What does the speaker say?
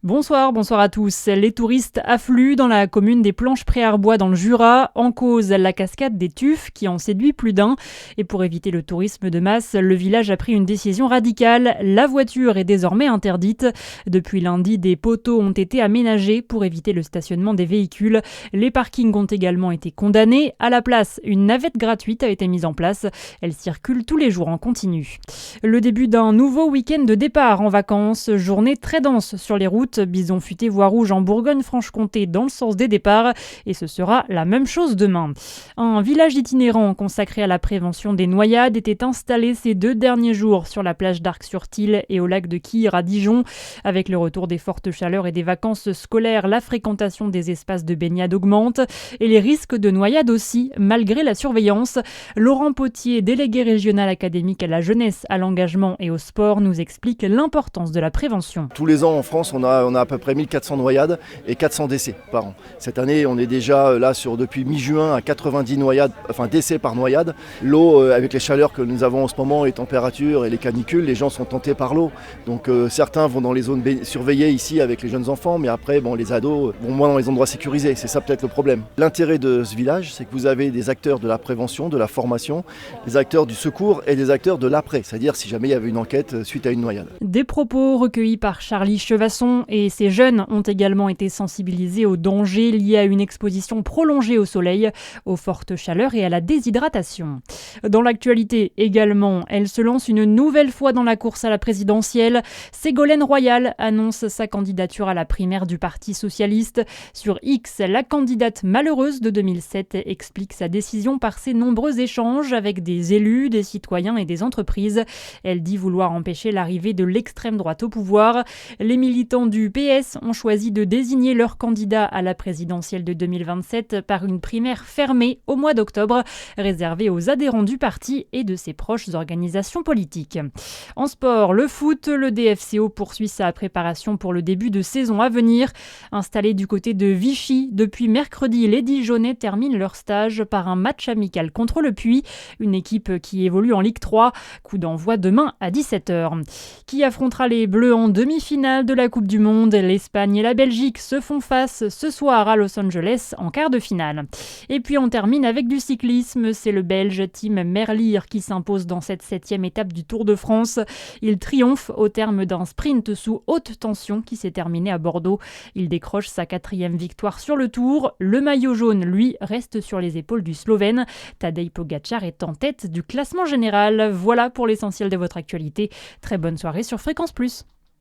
Bonsoir à tous. Les touristes affluent dans la commune des Planches-Pré-Arbois dans le Jura. En cause, la cascade des Tuffes qui en séduit plus d'un. Et pour éviter le tourisme de masse, le village a pris une décision radicale. La voiture est désormais interdite. Depuis lundi, des poteaux ont été aménagés pour éviter le stationnement des véhicules. Les parkings ont également été condamnés. À la place, une navette gratuite a été mise en place. Elle circule tous les jours en continu. Le début d'un nouveau week-end de départ en vacances. Journée très dense sur les routes. Bison futé voie rouge en Bourgogne-Franche-Comté dans le sens des départs et ce sera la même chose demain. Un village itinérant consacré à la prévention des noyades était installé ces 2 derniers jours sur la plage d'Arc-sur-Tille et au lac de Quire à Dijon. Avec le retour des fortes chaleurs et des vacances scolaires, la fréquentation des espaces de baignade augmente et les risques de noyade aussi, malgré la surveillance. Laurent Potier, délégué régional académique à la jeunesse, à l'engagement et au sport, nous explique l'importance de la prévention. Tous les ans en France, on a à peu près 1400 noyades et 400 décès par an. Cette année, on est déjà là depuis mi-juin à 90 décès par noyade. L'eau, avec les chaleurs que nous avons en ce moment, les températures et les canicules, les gens sont tentés par l'eau. Donc certains vont dans les zones surveillées ici avec les jeunes enfants, mais après, les ados vont moins dans les endroits sécurisés. C'est ça peut-être le problème. L'intérêt de ce village, c'est que vous avez des acteurs de la prévention, de la formation, des acteurs du secours et des acteurs de l'après, c'est-à-dire si jamais il y avait une enquête suite à une noyade. Des propos recueillis par Charlie Chevasson et ces jeunes ont également été sensibilisés aux dangers liés à une exposition prolongée au soleil, aux fortes chaleurs et à la déshydratation. Dans l'actualité également, elle se lance une nouvelle fois dans la course à la présidentielle. Ségolène Royal annonce sa candidature à la primaire du Parti socialiste. Sur X, la candidate malheureuse de 2007 explique sa décision par ses nombreux échanges avec des élus, des citoyens et des entreprises. Elle dit vouloir empêcher l'arrivée de l'extrême droite au pouvoir. Les militants du PS ont choisi de désigner leur candidat à la présidentielle de 2027 par une primaire fermée au mois d'octobre, réservée aux adhérents du parti et de ses proches organisations politiques. En sport, le foot, le DFCO poursuit sa préparation pour le début de saison à venir. Installé du côté de Vichy, depuis mercredi, les Dijonais terminent leur stage par un match amical contre le Puy, une équipe qui évolue en Ligue 3. Coup d'envoi demain à 17h. Qui affrontera les Bleus en demi-finale de la Coupe du Monde? L'Espagne et la Belgique se font face ce soir à Los Angeles en quart de finale. Et puis on termine avec du cyclisme. C'est le Belge Tim Merlier qui s'impose dans cette 7e étape du Tour de France. Il triomphe au terme d'un sprint sous haute tension qui s'est terminé à Bordeaux. Il décroche sa 4e victoire sur le Tour. Le maillot jaune, lui, reste sur les épaules du Slovène. Tadej Pogačar est en tête du classement général. Voilà pour l'essentiel de votre actualité. Très bonne soirée sur Fréquence Plus.